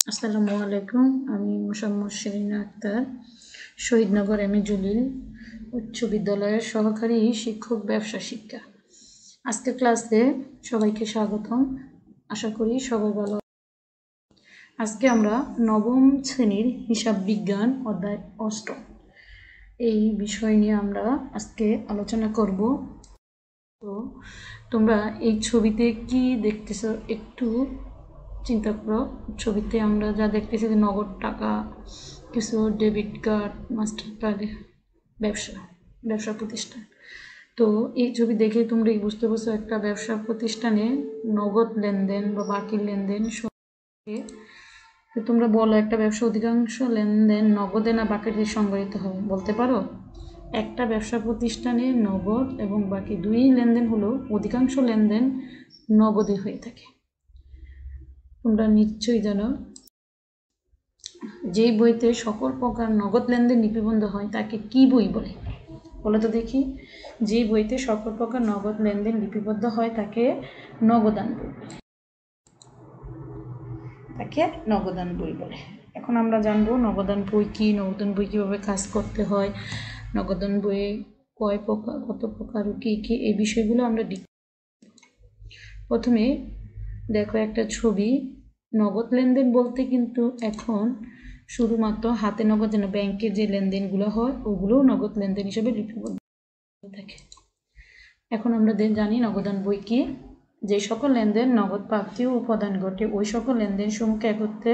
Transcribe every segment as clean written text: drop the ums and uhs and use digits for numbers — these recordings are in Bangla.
আসসালামু আলাইকুম। আমি মোসাম্মদ শিরিনা আক্তার, শহীদনগর এম এ জলিল উচ্চ বিদ্যালয়ের সহকারী শিক্ষক, ব্যবসা শিক্ষা। আজকের ক্লাসে সবাইকে স্বাগতম। আশা করি সবাই ভালো। আজকে আমরা নবম শ্রেণীর হিসাব বিজ্ঞান অধ্যায় 8 এই বিষয় নিয়ে আমরা আজকে আলোচনা করব। তো তোমরা এই ছবিতে কি দেখতেছো একটু চিন্তা করো। ছবিতে আমরা যা দেখতেছি যে নগদ টাকা, কিছু ডেবিট কার্ড, মাস্টার কার্ড, ব্যবসা প্রতিষ্ঠান। তো এই ছবি দেখে তোমরা বুঝতে পারছো একটা ব্যবসা প্রতিষ্ঠানে নগদ লেনদেন বা বাকি লেনদেন। তোমরা বলো একটা ব্যবসা অধিকাংশ লেনদেন নগদে না বাকিতে সংগঠিত হয়, বলতে পারো? একটা ব্যবসা প্রতিষ্ঠানে নগদ এবং বাকি দুই লেনদেন হলো অধিকাংশ লেনদেন নগদে হয়ে থাকে। তোমরা নিশ্চয়ই জানো যেই বইতে সকল প্রকার নগদ লেনদেন লিপিবদ্ধ হয় তাকে কি বই বলে? বলো তো দেখি। যেই বইতে সকল প্রকার নগদ লেনদেন লিপিবদ্ধ হয় তাকে নগদান বই বলে। তাকে নগদান বই বলে। এখন আমরা জানবো নগদান বই কি, নগদান বই কীভাবে কাজ করতে হয়, নগদান বইয়ে কয় প্রকার, কত প্রকার, কী কী, এই বিষয়গুলো আমরা প্রথমে দেখো একটা ছবি। নগদ লেনদেন বলতে কিন্তু এখন শুধুমাত্র হাতে নগদ যেন ব্যাংকের যে লেনদেনগুলো হয় ওগুলোও নগদ লেনদেন হিসেবে লিপিবদ্ধ থাকে। এখন আমরা জানি নগদান বই কি। যে সকল লেনদেন নগদ প্রাপ্তি ও উপাদান ঘটে ওই সকল লেনদেন সমূহকে একত্রে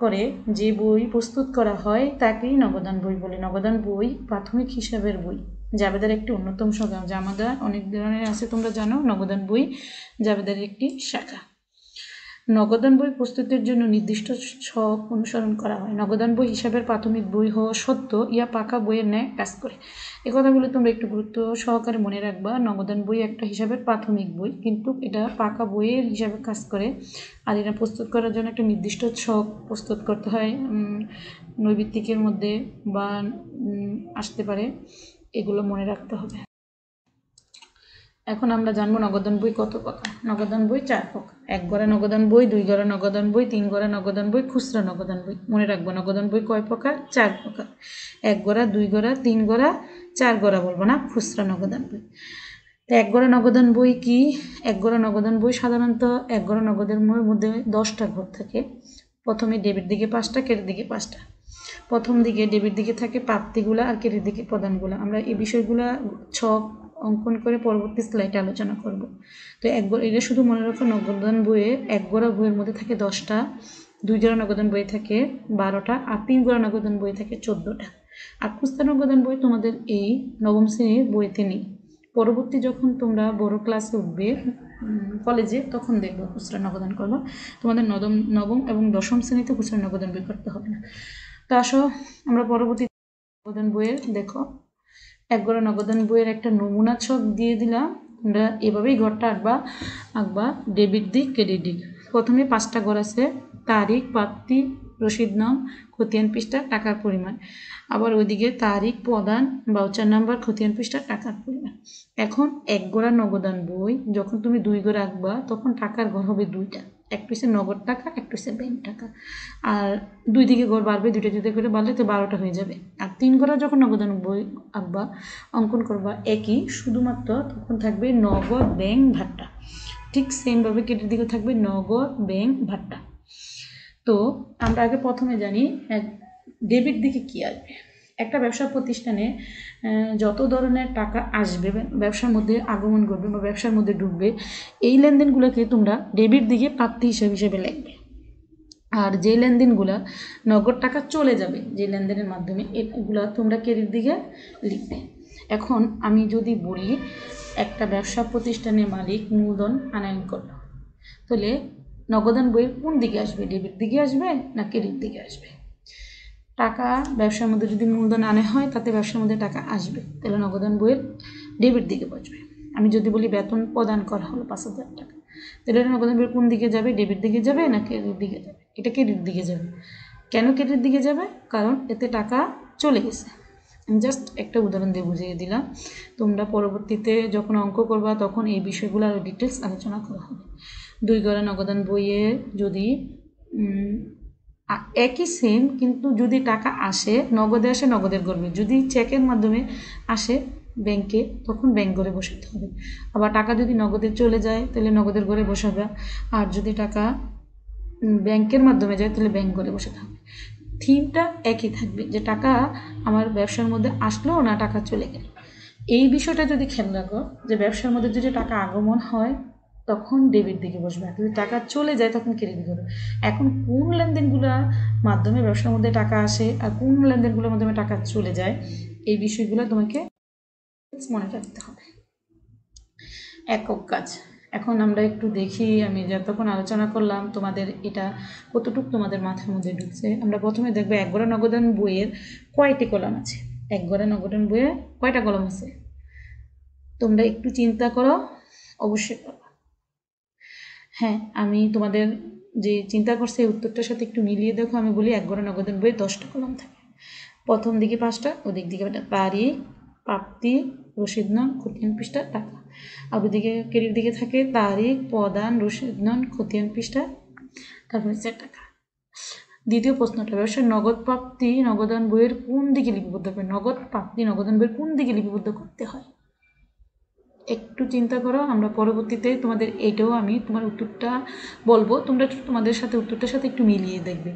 করে যে বই প্রস্তুত করা হয় তাকেই নগদান বই বলে। নগদান বই প্রাথমিক হিসাবের বই, জাবেদার একটি অন্যতম শাখা। জামাদা অনেক ধরনের আছে, তোমরা জানো। নগদান বই জাবেদার একটি শাখা। নগদান বই প্রস্তুতের জন্য নির্দিষ্ট ছক অনুসরণ করা হয়। নগদান বই হিসাবের প্রাথমিক বই হওয়া সত্ত্বেও ইয়া পাকা বইয়ের ন্যায় কাজ করে। এ কথাগুলো তোমরা একটু গুরুত্ব সহকারে মনে রাখবা। নগদান বই একটা হিসাবের প্রাথমিক বই, কিন্তু এটা পাকা বইয়ের হিসাবে কাজ করে। আর এটা প্রস্তুত করার জন্য একটা নির্দিষ্ট ছক প্রস্তুত করতে হয়, নৈবিত্তিকের মধ্যে বা আসতে পারে। এগুলো মনে রাখতে হবে। এখন আমরা জানবো নগদান বই কত প্রকার। নগদান বই 4 প্রকার: 1 গড়া নগদান বই, 2 গড়া নগদান বই, 3 গড়া নগদান বই, খুচরা নগদান বই। মনে রাখবো নগদান বই কয় প্রকার? 4 প্রকার। 1 গড়া, 2 গড়া, 3 গড়া, 4 গড়া বলবো না, খুচরা নগদান বই। তো 1 গড়া নগদান বই কি? 1 গড়া নগদান বই সাধারণত 1 গড়া নগদের মধ্যে 10টা ঘর থাকে। প্রথমে ডেবিট দিকে 5টা, ক্রেডিট দিকে 5টা। প্রথম দিকে ডেবিট দিকে থাকে প্রাপ্তিগুলো আর ক্রেডিট দিকে প্রদানগুলো। আমরা এই বিষয়গুলো ছক অঙ্কন করে পরবর্তী স্লাইডে আলোচনা করব। তো এটা শুধু মনে রাখো, নগদান বইয়ে 1 গড়া বইয়ের মধ্যে থাকে 10টা, 2 গড়া নগদান বই থাকে 12টা, আর 3 গড়া নগদান বই থাকে 14টা। আর খুচরা নগদান বই তোমাদের এই নবম শ্রেণীর বইতে নেই। পরবর্তী যখন তোমরা বড় ক্লাসে উঠবে, কলেজে, তখন দেখবো খুচরা নগদান করবো। তোমাদের নবম এবং 10ম শ্রেণীতে খুচরা নগদান বই করতে হবে না। তো আসো আমরা পরবর্তী নগদান বইয়ের দেখো। 1 গড়া নগদান বইয়ের একটা নমুনা ছক দিয়ে দিলাম। আমরা এভাবেই ঘরটা আঁকবা। ডেবিট দিক, ক্রেডিট দিক। প্রথমে 5টা ঘর আছে: তারিখ, প্রাপ্তি, রসিদ নং, খতিয়ান পৃষ্ঠা, টাকার পরিমাণ। আবার ওইদিকে তারিখ, প্রদান, ভাউচার নাম্বার, খতিয়ান পৃষ্ঠা, টাকার পরিমাণ। এখন 1 গড়া নগদান বই যখন তুমি 2 ঘর আঁকবা তখন টাকার ঘর হবে 2টা। একটা হচ্ছে নগদ টাকা, একটা হচ্ছে ব্যাংক টাকা। আর 2 দিকে ঘর বাড়বে, 2টা দুটো করে বাড়লে তো 12টা হয়ে যাবে। আর 3 ঘরে যখন নগদান বই আঁকবা, অঙ্কন করবা একই, শুধুমাত্র তখন থাকবে নগদ, ব্যাংক, ভাট্টা। ঠিক সেমভাবে ক্রেডিট দিকে থাকবে নগদ, ব্যাংক, ভাট্টা। তো আমরা আগে প্রথমে জানি ডেবিট দিকে কি আসবে। একটা ব্যবসা প্রতিষ্ঠানে যত ধরনের টাকা আসবে, ব্যবসার মধ্যে আগমন করবে বা ব্যবসার মধ্যে ঢুকবে, এই লেনদেনগুলোকে তোমরা ডেবিট দিকে প্রাপ্তি হিসেবে লিখবে। আর যে লেনদেনগুলো নগদ টাকা চলে যাবে যে লেনদেনের মাধ্যমে, এগুলো তোমরা ক্রেডিট দিকে লিখবে। এখন আমি যদি বলি একটা ব্যবসা প্রতিষ্ঠানের মালিক মূলধন আনয়ন করল, তাহলে নগদান বইয়ের কোন দিকে আসবে? ডেবিট দিকে আসবে না ক্রেডিট দিকে আসবে? টাকা ব্যবসার মধ্যে যদি মূলধন আনে হয় তাতে ব্যবসার মধ্যে টাকা আসবে, তাহলে নগদান বইয়ের ডেবিট দিকে বসবে। আমি যদি বলি বেতন প্রদান করা হলো 5,000 টাকা, তাহলে নগদান বইয়ের কোন দিকে যাবে? ডেবিট দিকে যাবে না ক্রেডিট দিকে যাবে? এটা ক্রেডিট দিকে যাবে। কেন ক্রেডিট দিকে যাবে? কারণ এতে টাকা চলে গেছে। আমি জাস্ট একটা উদাহরণ দিয়ে বুঝিয়ে দিলাম। তোমরা পরবর্তীতে যখন অঙ্ক করবা তখন এই বিষয়গুলো আরও ডিটেলস আলোচনা করা হবে। 2 গড়া নগদান বইয়ে যদি একই সেম, কিন্তু যদি টাকা আসে নগদে আসে নগদের করবে, যদি চেকের মাধ্যমে আসে ব্যাংকে তখন ব্যাংক ঘরে বসাতে হবে। আবার টাকা যদি নগদে চলে যায় তাহলে নগদের ঘরে বসাবে, আর যদি টাকা ব্যাংকের মাধ্যমে যায় তাহলে ব্যাংক ঘরে বসাতে হবে। থিমটা একই থাকবে, যে টাকা আমার ব্যবসার মধ্যে আসলো না টাকা চলে গেল। এই বিষয়টা যদি খেয়াল রাখো, যে ব্যবসার মধ্যে যদি টাকা আগমন হয় তখন ডেবিট দিকে বসবে, আর যদি টাকা চলে যায় তখন ক্রেডিট দিকে। এখন কোন লেনদেনগুলোর মাধ্যমে ব্যবসার মধ্যে টাকা আসে আর কোন লেনদেনগুলোর মাধ্যমে টাকা চলে যায়, এই বিষয়গুলো তোমাকে মনে রাখতে হবে। একক কাজ। এখন আমরা একটু দেখি, আমি যতক্ষণ আলোচনা করলাম তোমাদের এটা কতটুকু তোমাদের মাথার মধ্যে ঢুকছে। আমরা প্রথমে দেখবো একগড়া নগদান বইয়ের কয়টি কলাম আছে। একগড়া নগদান বইয়ে কয়টা কলম আছে তোমরা একটু চিন্তা করো, অবশ্যই করো। হ্যাঁ, আমি তোমাদের যে চিন্তা করছে এই উত্তরটার সাথে একটু মিলিয়ে দেখো। আমি বলি একগড়া নগদান বইয়ে 10টা কলম থাকে। প্রথম দিকে 5টা, ওদিক দিকে তারিখ, প্রাপ্তি, রসিদ নং, খতিয়ান পৃষ্ঠা, টাকা। আর ওদিকে ক্রেডিট দিকে থাকে তারিখ, প্রদান, রসিদ নং, খতিয়ান পৃষ্ঠা, তারপর হচ্ছে টাকা। দ্বিতীয় প্রশ্নটা, ব্যবসার নগদ প্রাপ্তি নগদান বইয়ের কোন দিকে লিপিবদ্ধ হবে? নগদ প্রাপ্তি নগদান বইয়ের কোন দিকে লিপিবদ্ধ করতে হয় একটু চিন্তা করো। আমরা পরবর্তীতে তোমাদের এটাও আমি তোমার উত্তরটা বলবো, তোমরা তোমাদের সাথে উত্তরটার সাথে একটু মিলিয়ে দেখবে।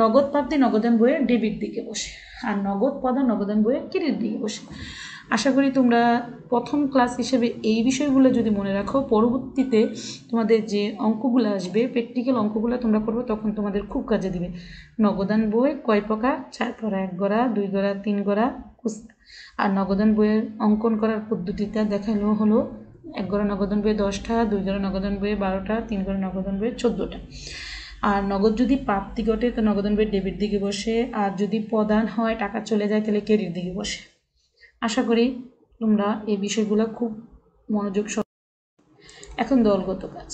নগদ প্রাপ্তি নগদান বইয়ের ডেবিট দিকে বসে, আর নগদ প্রদান নগদান বইয়ের ক্রেডিট দিকে বসে। আশা করি তোমরা প্রথম ক্লাস হিসেবে এই বিষয়গুলো যদি মনে রাখো, পরবর্তীতে তোমাদের যে অঙ্কগুলো আসবে, প্র্যাকটিক্যাল অঙ্কগুলো তোমরা করবে, তখন তোমাদের খুব কাজে দিবে। নগদান বই কয় প্রকার? 4 প্রকার। 1 গড়া, 2 গড়া, 3 গড়া, খুচরা। আর নগদান বইয়ের অঙ্কন করার পদ্ধতিটা দেখানো হলো, 1 গড়া নগদান বইয়ে 10টা, 2 গড়া নগদান বইয়ে 12টা, 3 গড়া নগদান বইয়ে 14টা। আর নগদ যদি প্রাপ্তি ঘটে তো নগদান বইয়ের ডেবিট দিকে বসে, আর যদি প্রদান হয় টাকা চলে যায় তাহলে ক্রেডিট দিকে বসে। আশা করি তোমরা এই বিষয়গুলো খুব মনোযোগ সহ। এখন দলগত কাজ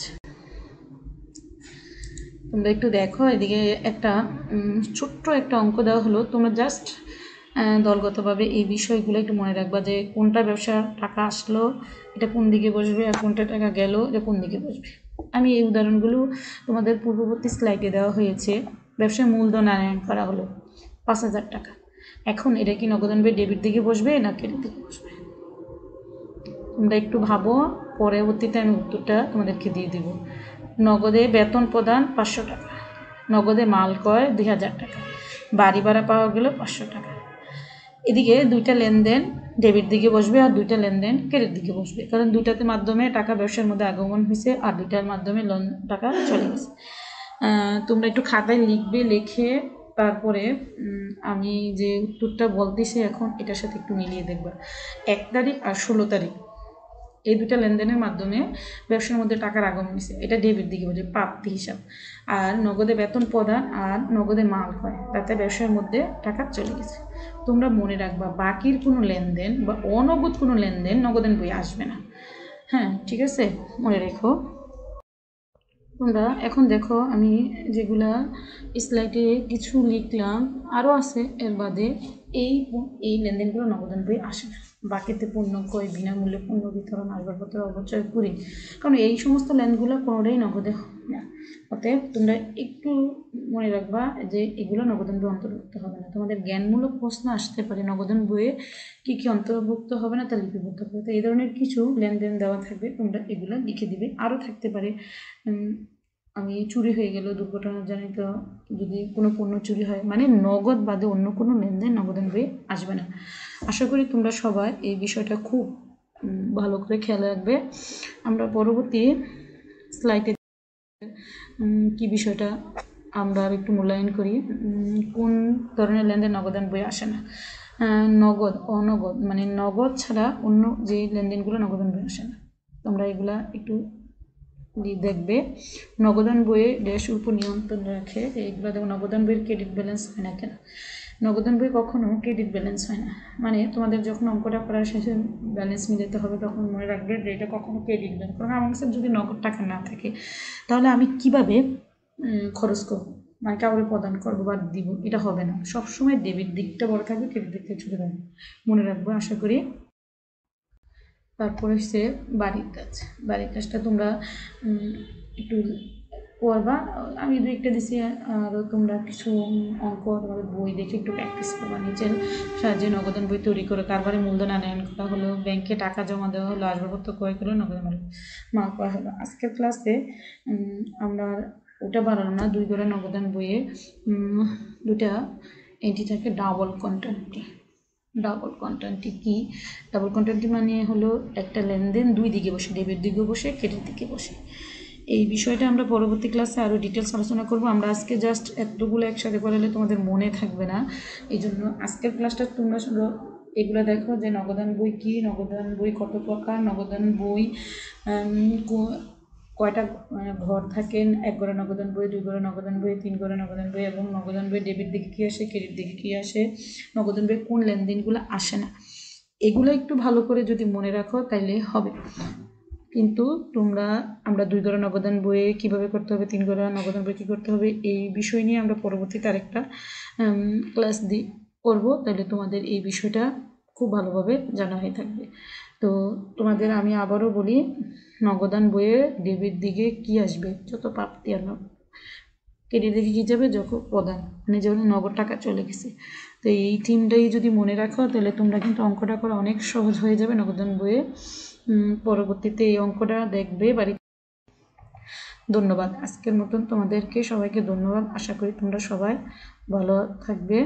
তোমরা একটু দেখো, এদিকে একটা ছোট্ট একটা অঙ্ক দেওয়া হলো, তোমরা জাস্ট দলগতভাবে এই বিষয়গুলো একটু মনে রাখবা, যে কোনটা ব্যবসার টাকা আসলো এটা কোন দিকে বসবে, আর কোনটা টাকা গেল এটা কোন দিকে বসবে। আমি এই উদাহরণগুলো তোমাদের পূর্ববর্তী স্লাইডে দেওয়া হয়েছে। ব্যবসায় মূলধন আনয়ন করা হলো 5,000 টাকা। এখন এটা কি নগদান বই ডেবিট দিকে বসবে না ক্রেডিট দিকে বসবে? তোমরা একটু ভাবো, পরবর্তীতে আমি উত্তরটা তোমাদেরকে দিয়ে দেব। নগদে বেতন প্রদান 500 টাকা, নগদে মাল ক্রয় 2,000 টাকা, বাড়ি ভাড়া পাওয়া গেল 500 টাকা। এদিকে 2টা লেনদেন ডেবিট দিকে বসবে আর 2টা লেনদেন ক্রেডিট দিকে বসবে, কারণ 2টাতে মাধ্যমে টাকা ব্যবসার মধ্যে আগমন হয়েছে আর 2টার মাধ্যমে লোন টাকা চলে গেছে। তোমরা একটু খাতায় লিখবে, লিখে তারপরে আমি যে উত্তরটা বলতেছি এখন এটার সাথে একটু মিলিয়ে দেখবা। 1 তারিখ আর 16 তারিখ এই 2টা লেনদেনের মাধ্যমে ব্যবসার মধ্যে টাকার আগমন হয়েছে, এটা ডেবিট দিকে বলে প্রাপ্তি হিসাব। আর নগদে বেতন প্রদান আর নগদে মাল হয়, তাতে ব্যবসার মধ্যে টাকা চলে গেছে। তোমরা মনে রাখবা, বাকির কোনো লেনদেন বা অনগদ কোনো লেনদেন নগদান বই আসবে না। হ্যাঁ, ঠিক আছে, মনে রেখো। তোমরা এখন দেখো, আমি যেগুলা স্লাইডে কিছু লিখলাম আরও আছে, এর বাদে এই এই লেনদেনগুলো নগদান বই আসে না। বাকিতে পণ্য ক্রয়, বিনামূল্যে পণ্য বিতরণ, আসবাবপত্র অবচয় করি, কারণ এই সমস্ত লেনগুলো কোনোটাই নগদে হয় না। অতএব তোমরা একটু মনে রাখবা যে এগুলো নগদান বই অন্তর্ভুক্ত হবে না। তোমাদের জ্ঞানমূলক প্রশ্ন আসতে পারে, নগদান বইয়ে কী কী অন্তর্ভুক্ত হবে না তা লিপিবদ্ধ হবে। তো এই ধরনের কিছু লেনদেন দেওয়া থাকবে, তোমরা এগুলো লিখে দিবে। আরও থাকতে পারে, আমি চুরি হয়ে গেল, দুর্ঘটনাজনিত যদি কোনো পণ্য চুরি হয়, মানে নগদ বাদে অন্য কোনো লেনদেন নগদান বইয়ে আসবে না। আশা করি তোমরা সবাই এই বিষয়টা খুব ভালো করে খেয়াল রাখবে। আমরা পরবর্তী স্লাইডে কি বিষয়টা আমরা একটু মূল্যায়ন করি, কোন ধরনের লেনদেন নগদান বই আসে না। নগদ, অনগদ, মানে নগদ ছাড়া অন্য যে লেনদেনগুলো নগদান বই আসে না, তোমরা এগুলা একটু দেখবে। নগদান বইয়ে ড্যাশের উপর নিয়ন্ত্রণ রাখে, এইগুলো দেখো। নগদান বইয়ের ক্রেডিট ব্যালেন্স হয় না কেন? নগদান বই কখনো ক্রেডিট ব্যালেন্স হয় না, মানে তোমাদের যখন অঙ্কটা করার শেষে ব্যালেন্স মিলাতে হবে তখন মনে রাখবে যে এটা কখনো ক্রেডিট ব্যালেন্স। কারণ আমার কাছে যদি নগদ টাকা না থাকে তাহলে আমি কিভাবে খরচ করবো, মানে কাউকে প্রদান করবো বা দিব, এটা হবে না। সবসময় ডেবিট দিকটা বড় থাকবে, ক্রেডিট দিকটা ছোটো থাকবে, মনে রাখবো আশা করি। তারপরে হচ্ছে বাড়ির কাজ। বাড়ির কাজটা তোমরা একটু করবা। আমি দু একটা দিছি, আরও তোমরা কিছু অঙ্ক তোমাদের বই দেখে একটু প্র্যাকটিস করবা। নিচের সাহায্যে নগদান বই তৈরি করে কারবারে মূলধন আনয়ন করা হলো, ব্যাংকে টাকা জমা দেওয়া হলো, আসবাবপত্র ক্রয় করলো, নগদান মাল করা হলো। আজকের ক্লাসে আমরা ওটা বানালাম না, 2 করে নগদান বইয়ে দুটা এন্ট্রি থাকে ডাবল কন্টেন্টটি। ডাবল কন্টেন্টটি কি? ডাবল কন্টেন্টটি মানে হলো একটা লেনদেন দুই দিকে বসে, ডেবিট দিকে বসে, ক্রেডিট দিকে বসে। এই বিষয়টা আমরা পরবর্তী ক্লাসে আরও ডিটেলস আলোচনা করব। আমরা আজকে জাস্ট এতগুলো একসাথে পড়ালে তোমাদের মনে থাকবে না, এই জন্য আজকের ক্লাসটা তোমরা শুধু এগুলো দেখো যে নগদান বই কী, নগদান বই কত প্রকার, নগদান বই কয়টা ঘর থাকেন, 1 ঘরে নগদান বই, 2 ঘরে নগদান বই, 3 ঘরে নগদান বই, এবং নগদান বই ডেবিট দিকে কী আসে, ক্রেডিট দিকে কী আসে, নগদান বই কোন লেনদেনগুলো আসে না, এগুলো একটু ভালো করে যদি মনে রাখো তাইলে হবে। কিন্তু আমরা 2 ঘরে নগদান বইয়ে কীভাবে করতে হবে, 3 ঘরে নগদান বই কী করতে হবে, এই বিষয় নিয়ে আমরা পরবর্তীতে আরেকটা ক্লাস করবো। তাহলে তোমাদের এই বিষয়টা খুব ভালোভাবে জানা হয়ে থাকবে। তো তোমাদের আমি আবারও বলি, নগদান বইয়ে ডেবিট দিকে কি আসবে, যত প্রাপ্তি, আর ক্রেডিট দিকে কী যাবে, যত প্রদান, মানে যেমন নগদ টাকা চলে গেছে। তো এই থিমটাই যদি মনে রাখো তাহলে তোমরা কিন্তু অঙ্কটা করা অনেক সহজ হয়ে যাবে নগদান বইয়ে। পরবর্তীতে এই অঙ্কটা দেখবে বাড়িতে। ধন্যবাদ। আজকের মতন তোমাদেরকে সবাইকে ধন্যবাদ। আশা করি তোমরা সবাই ভালো থাকবে।